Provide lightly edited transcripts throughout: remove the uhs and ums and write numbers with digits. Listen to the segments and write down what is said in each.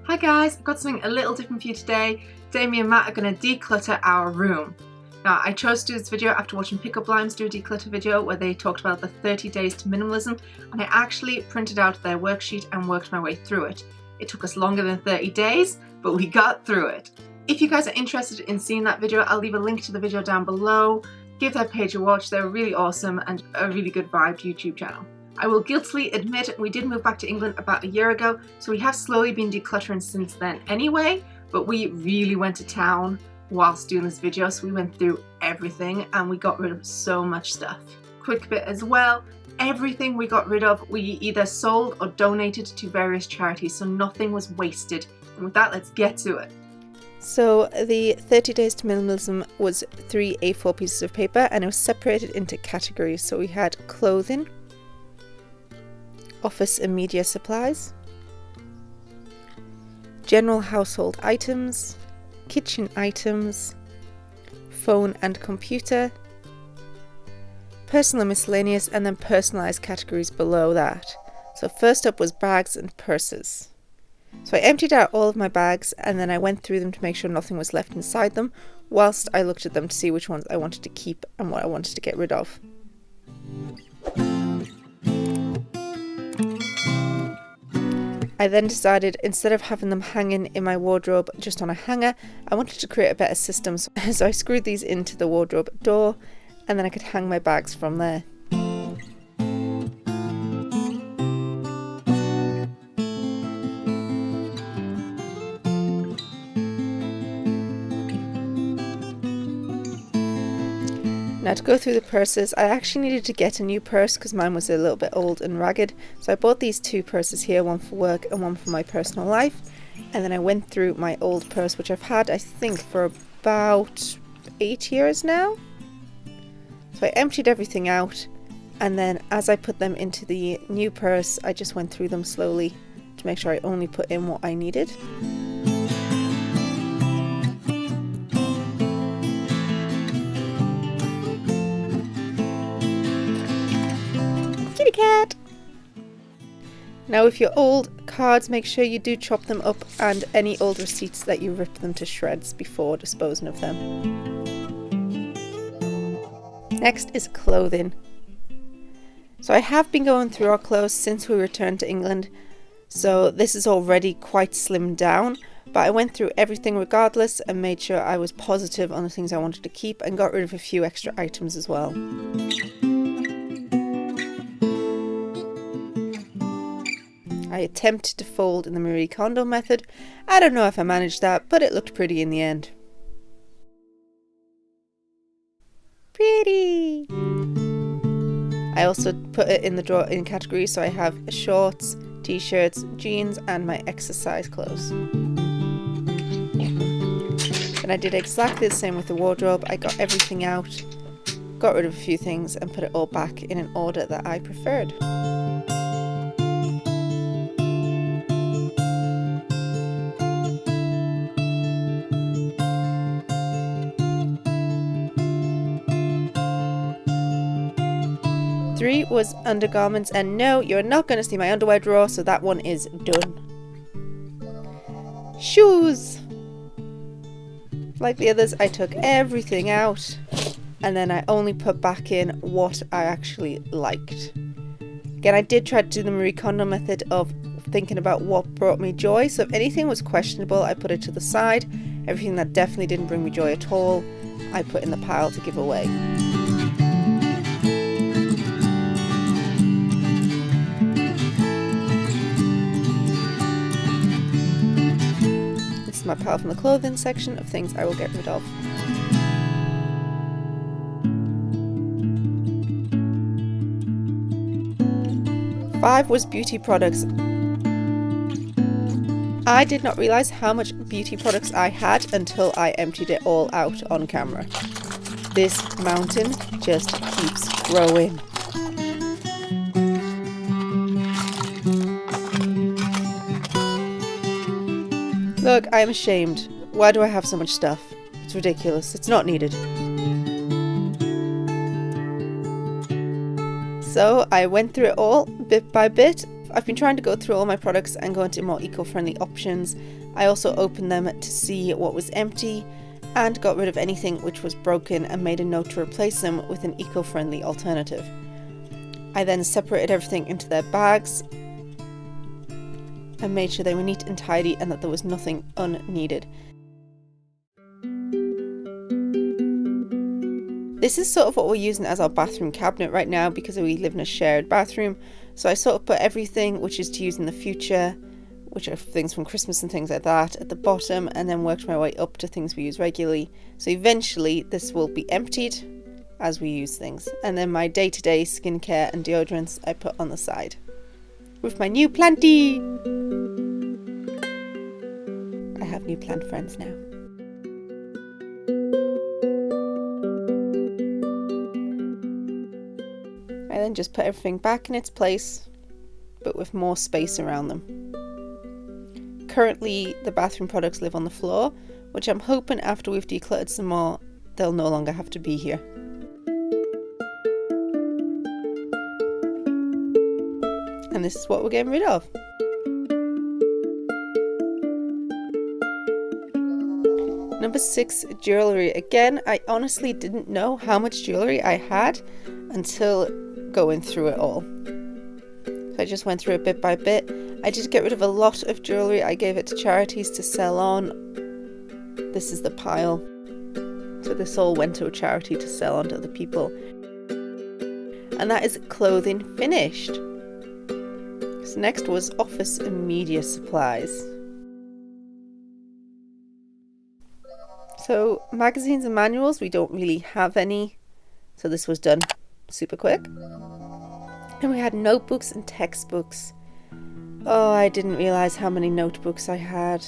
Hi guys, I've got something a little different for you today. Today me and Matt are going to declutter our room. Now I chose to do this video after watching Pickup Lines do a declutter video where they talked about the 30 days to minimalism, and I actually printed out their worksheet and worked my way through it. It took us longer than 30 days, but we got through it. If you guys are interested in seeing that video, I'll leave a link to the video down below. Give their page a watch, they're really awesome and a really good vibed YouTube channel. I will guiltily admit we did move back to England about a year ago, so we have slowly been decluttering since then anyway, but we really went to town whilst doing this video, so we went through everything and we got rid of so much stuff. Quick bit as well, everything we got rid of we either sold or donated to various charities, so nothing was wasted. And with that, let's get to it. So the 30 days to minimalism was 3 A4 pieces of paper and it was separated into categories. So we had clothing, office and media supplies, general household items, kitchen items, phone and computer, personal and miscellaneous, and then personalised categories below that. So first up was bags and purses. So I emptied out all of my bags and then I went through them to make sure nothing was left inside them, whilst I looked at them to see which ones I wanted to keep and what I wanted to get rid of. I then decided, instead of having them hanging in my wardrobe just on a hanger, I wanted to create a better system. So I screwed these into the wardrobe door and then I could hang my bags from there. Now to go through the purses, I actually needed to get a new purse because mine was a little bit old and ragged. So I bought these 2 purses here, one for work and one for my personal life. And then I went through my old purse, which I've had I think for about 8 years now. So I emptied everything out, and then as I put them into the new purse, I just went through them slowly to make sure I only put in what I needed. Kitty cat! Now with your old cards, make sure you do chop them up, and any old receipts that you rip them to shreds before disposing of them. Next is clothing. So I have been going through our clothes since we returned to England, so this is already quite slimmed down, but I went through everything regardless and made sure I was positive on the things I wanted to keep and got rid of a few extra items as well. I attempted to fold in the Marie Kondo method. I don't know if I managed that, but it looked pretty in the end. Pretty! I also put it in the drawer in categories, so I have shorts, t-shirts, jeans and my exercise clothes. And I did exactly the same with the wardrobe. I got everything out, got rid of a few things and put it all back in an order that I preferred. Three was undergarments, and no, you're not going to see my underwear drawer, so that one is done. Shoes! Like the others, I took everything out and then I only put back in what I actually liked. Again, I did try to do the Marie Kondo method of thinking about what brought me joy, so if anything was questionable, I put it to the side. Everything that definitely didn't bring me joy at all, I put in the pile to give away. My pile from the clothing section of things I will get rid of. Five was beauty products. I did not realise how much beauty products I had until I emptied it all out on camera. This mountain just keeps growing. Look, I am ashamed. Why do I have so much stuff? It's ridiculous. It's not needed. So I went through it all bit by bit, I've been trying to go through all my products and go into more eco-friendly options. I also opened them to see what was empty and got rid of anything which was broken and made a note to replace them with an eco-friendly alternative. I then separated everything into their bags and made sure they were neat and tidy and that there was nothing unneeded. This is sort of what we're using as our bathroom cabinet right now because we live in a shared bathroom. So I sort of put everything which is to use in the future, which are things from Christmas and things like that, at the bottom, and then worked my way up to things we use regularly. So eventually this will be emptied as we use things. And then my day-to-day skincare and deodorants I put on the side. With my new planty! I have new plant friends now. I then just put everything back in its place, but with more space around them. Currently, the bathroom products live on the floor, which I'm hoping after we've decluttered some more, they'll no longer have to be here. And this is what we're getting rid of. Number 6, jewellery. Again, I honestly didn't know how much jewellery I had until going through it all. So I just went through it bit by bit. I did get rid of a lot of jewellery. I gave it to charities to sell on. This is the pile. So this all went to a charity to sell on to other people. And that is clothing finished. So next was office and media supplies. So magazines and manuals, we don't really have any. So this was done super quick. And we had notebooks and textbooks. Oh, I didn't realise how many notebooks I had.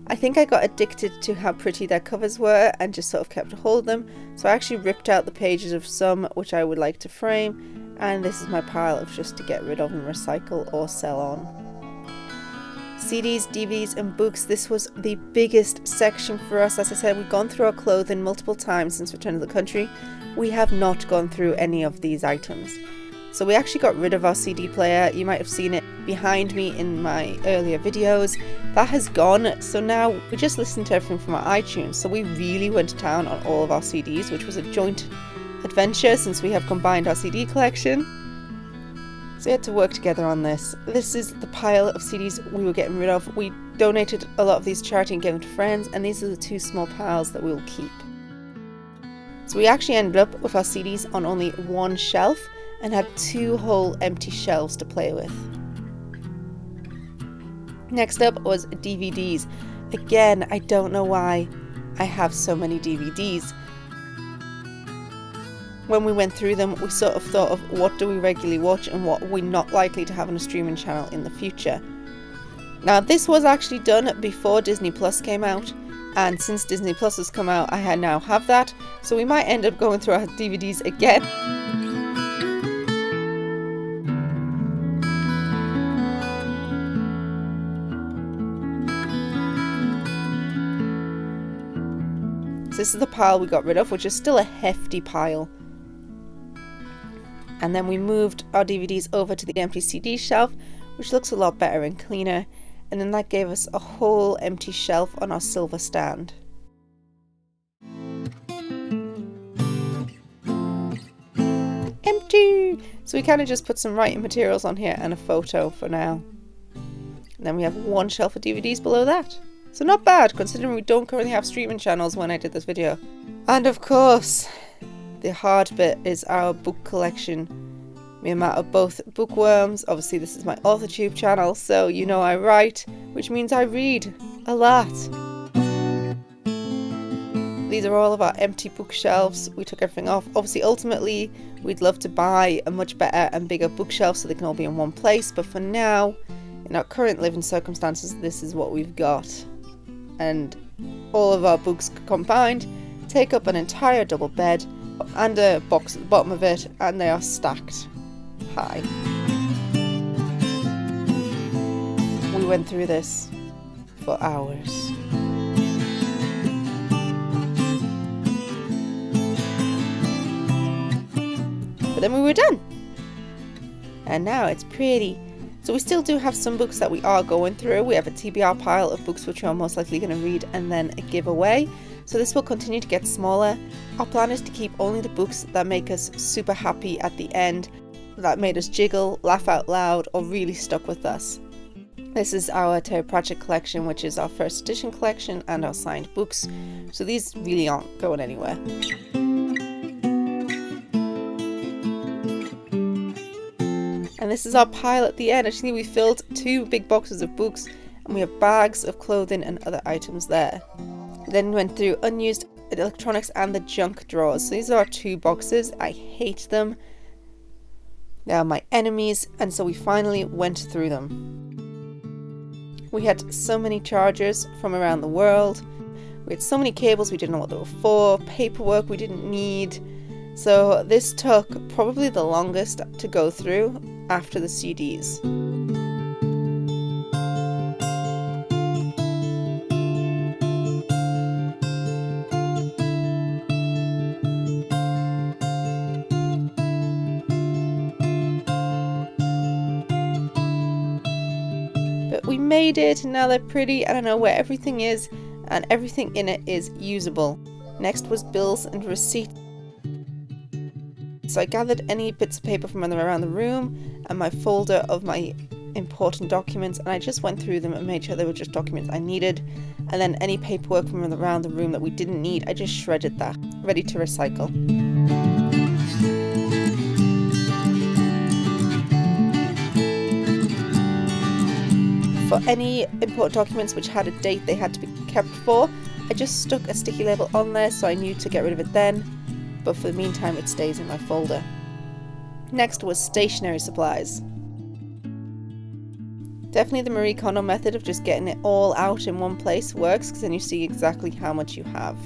I think I got addicted to how pretty their covers were and just sort of kept hold of them. So I actually ripped out the pages of some which I would like to frame. And this is my pile of just to get rid of and recycle or sell on. CDs, DVDs and books. This was the biggest section for us. As I said, we've gone through our clothing multiple times since returning to the country. We have not gone through any of these items. So we actually got rid of our CD player. You might have seen it behind me in my earlier videos. That has gone. So now we just listen to everything from our iTunes. So we really went to town on all of our CDs, which was a joint adventure since we have combined our CD collection. So we had to work together on this. This is the pile of CDs we were getting rid of. We donated a lot of these to charity and gave them to friends, and these are the 2 small piles that we'll keep. So we actually ended up with our CDs on only 1 shelf and had 2 whole empty shelves to play with. Next up was DVDs. Again, I don't know why I have so many DVDs. When we went through them, we sort of thought of what do we regularly watch and what we're not likely to have on a streaming channel in the future. Now, this was actually done before Disney Plus came out, and since Disney Plus has come out, I now have that, so we might end up going through our DVDs again. So this is the pile we got rid of, which is still a hefty pile. And then we moved our DVDs over to the empty CD shelf, which looks a lot better and cleaner. And then that gave us a whole empty shelf on our silver stand. Empty! So we kind of just put some writing materials on here and a photo for now. And then we have 1 shelf of DVDs below that. So not bad, considering we don't currently have streaming channels when I did this video. And of course, the hard bit is our book collection. The amount of both bookworms. Obviously this is my AuthorTube channel, so you know I write, which means I read a lot. These are all of our empty bookshelves. We took everything off. Obviously ultimately we'd love to buy a much better and bigger bookshelf so they can all be in one place, but for now, in our current living circumstances, this is what we've got. And all of our books combined take up an entire double bed and a box at the bottom of it, and they are stacked high. We went through this for hours. But then we were done. And now it's pretty So we still do have some books that we are going through. We have a TBR pile of books which we're most likely going to read and then give away. So this will continue to get smaller. Our plan is to keep only the books that make us super happy at the end, that made us jiggle, laugh out loud, or really stuck with us. This is our Terry Pratchett collection, which is our first edition collection, and our signed books. So these really aren't going anywhere. And this is our pile at the end. Actually, we filled 2 big boxes of books, and we have bags of clothing and other items there. Then we went through unused electronics and the junk drawers. So these are our 2 boxes. I hate them. They are my enemies, and so we finally went through them. We had so many chargers from around the world. We had so many cables we didn't know what they were for, paperwork we didn't need. So this took probably the longest to go through after the CDs. But we made it, and now they're pretty, and I know where everything is, and everything in it is usable. Next was bills and receipts. So I gathered any bits of paper from around the room and my folder of my important documents, and I just went through them and made sure they were just documents I needed. And then any paperwork from around the room that we didn't need, I just shredded that, ready to recycle. For any important documents which had a date they had to be kept for, I just stuck a sticky label on there so I knew to get rid of it then, but for the meantime it stays in my folder. Next was stationery supplies. Definitely the Marie Kondo method of just getting it all out in one place works, because then you see exactly how much you have.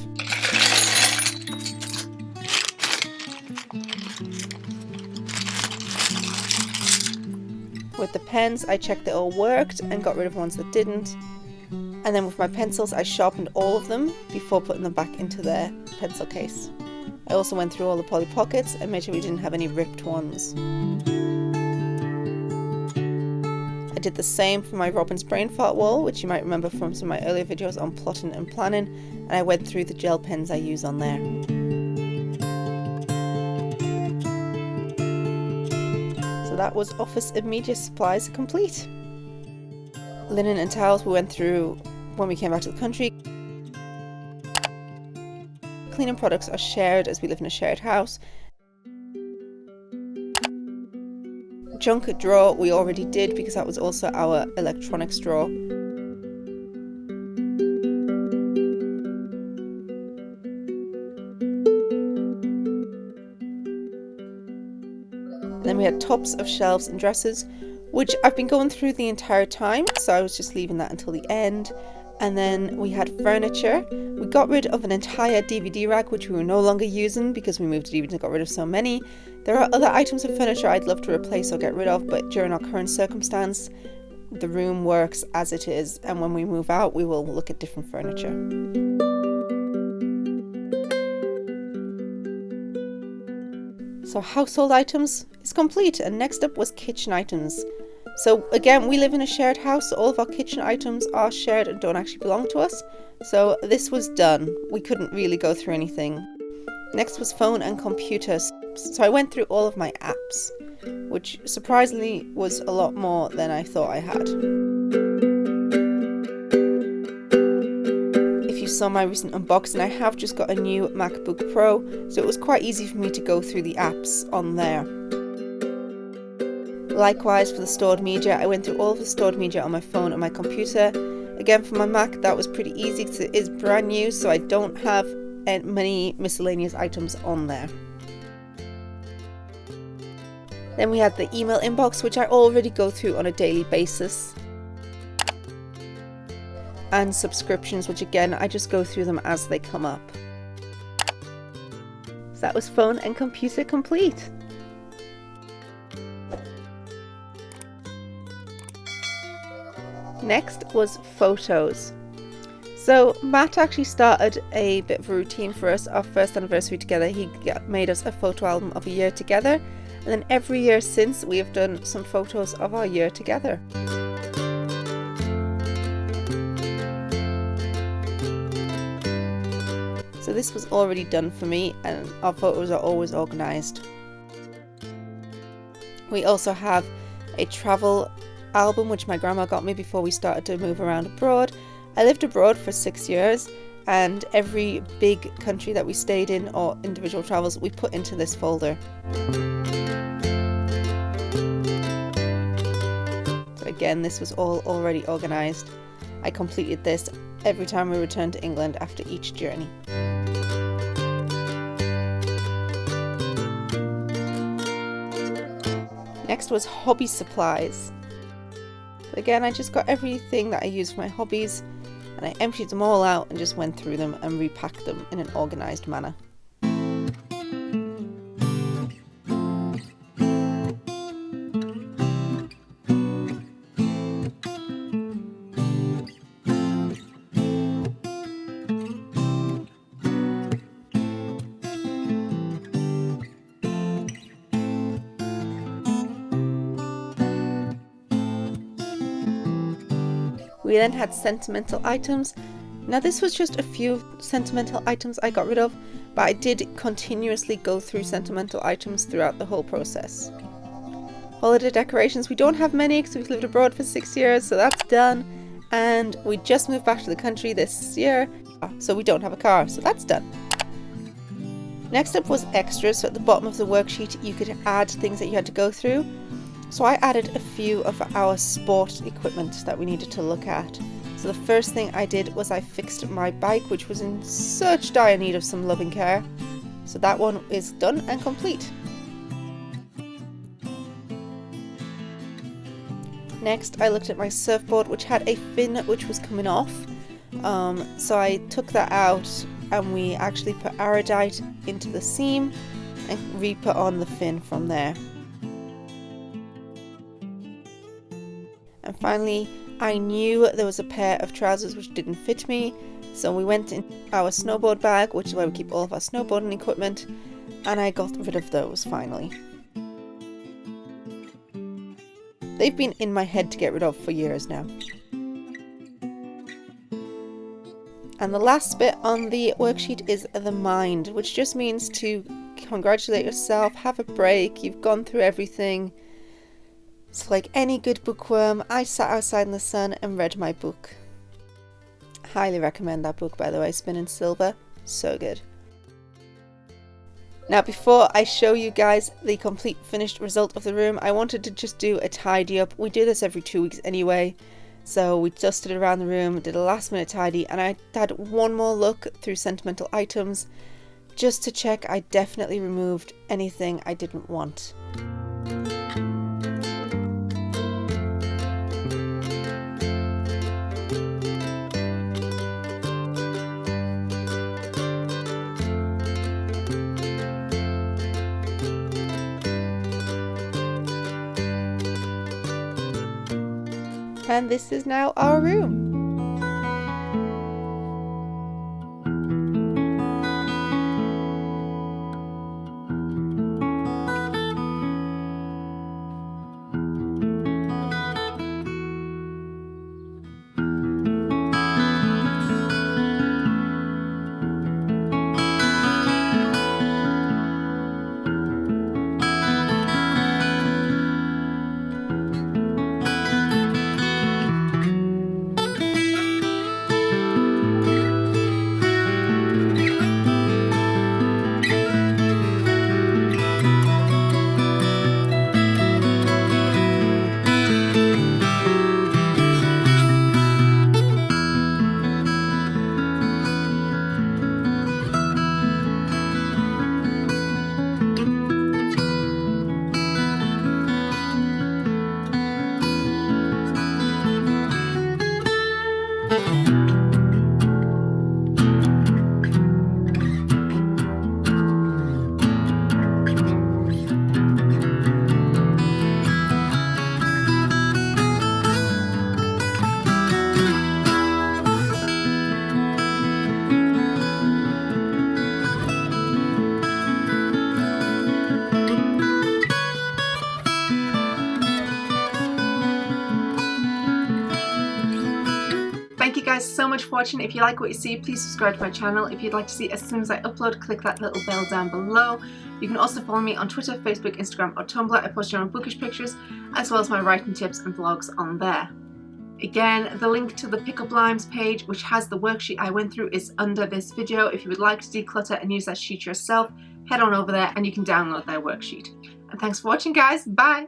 With the pens, I checked they all worked and got rid of ones that didn't. And then with my pencils, I sharpened all of them before putting them back into their pencil case. I also went through all the Polly Pockets and made sure we didn't have any ripped ones. I did the same for my Robin's Brain Fart wall, which you might remember from some of my earlier videos on plotting and planning, and I went through the gel pens I use on there. So that was office and media supplies complete. Linen and towels we went through when we came back to the country. Cleaning products are shared as we live in a shared house. Junk drawer we already did because that was also our electronics drawer. And then we had tops of shelves and dressers, which I've been going through the entire time, so I was just leaving that until the end. And then we had furniture. We got rid of an entire DVD rack which we were no longer using because we moved to DVD and got rid of so many. There are other items of furniture I'd love to replace or get rid of, but during our current circumstance, the room works as it is, and when we move out we will look at different furniture. So household items is complete, and next up was kitchen items. So again, we live in a shared house, so all of our kitchen items are shared and don't actually belong to us. So this was done. We couldn't really go through anything. Next was phone and computers. So I went through all of my apps, which surprisingly was a lot more than I thought I had. If you saw my recent unboxing, I have just got a new MacBook Pro, so it was quite easy for me to go through the apps on there. Likewise for the stored media, I went through all of the stored media on my phone and my computer. Again, for my Mac, that was pretty easy because it is brand new, so I don't have many miscellaneous items on there. Then we had the email inbox, which I already go through on a daily basis. And subscriptions, which again, I just go through them as they come up. So that was phone and computer complete. Next was photos. So Matt actually started a bit of a routine for us. Our first anniversary together, he made us a photo album of a year together, And then every year since, we have done some photos of our year together. So this was already done for me, and our photos are always organised. We also have a travel album which my grandma got me before we started to move around abroad. I lived abroad for 6 years, and every big country that we stayed in or individual travels we put into this folder. So again, this was all already organised. I completed this every time we returned to England after each journey. Next was Hobbey Supplies. So again, I just got everything that I use for my hobbies, and I emptied them all out and just went through them and repacked them in an organised manner. We then had Sentimental Items. Now this was just a few sentimental items I got rid of, but I did continuously go through sentimental items throughout the whole process. Holiday decorations, we don't have many because we've lived abroad for 6 years, so that's done. And we just moved back to the country this year, so we don't have a car, so that's done. Next up was extras, so at the bottom of the worksheet you could add things that you had to go through. So I added a few of our sport equipment that we needed to look at. So the first thing I did was I fixed my bike, which was in such dire need of some loving care. So that one is done and complete. Next, I looked at my surfboard, which had a fin which was coming off. So I took that out and we actually put Aradite into the seam and re-put on the fin from there. And finally, I knew there was a pair of trousers which didn't fit me, so we went in our snowboard bag, which is where we keep all of our snowboarding equipment, and I got rid of those finally. They've been in my head to get rid of for years now. And the last bit on the worksheet is the mind, which just means to congratulate yourself, have a break, you've gone through everything. So like any good bookworm, I sat outside in the sun and read my book. Highly recommend that book, by the way, Spin in Silver. So good. Now before I show you guys the complete finished result of the room, I wanted to just do a tidy up. We do this every 2 weeks anyway. So we dusted around the room, did a last minute tidy, and I had one more look through sentimental items just to check I definitely removed anything I didn't want. And this is now our room. guys so much for watching. If you like what you see, please subscribe to my channel. If you'd like to see as soon as I upload, click that little bell down below. You can also follow me on Twitter, Facebook, Instagram or Tumblr. I post general bookish pictures as well as my writing tips and vlogs on there. Again, the link to the pickup lines page, which has the worksheet I went through, is under this video. If you would like to declutter and use that sheet yourself, head on over there and you can download their worksheet. And thanks for watching, guys. Bye!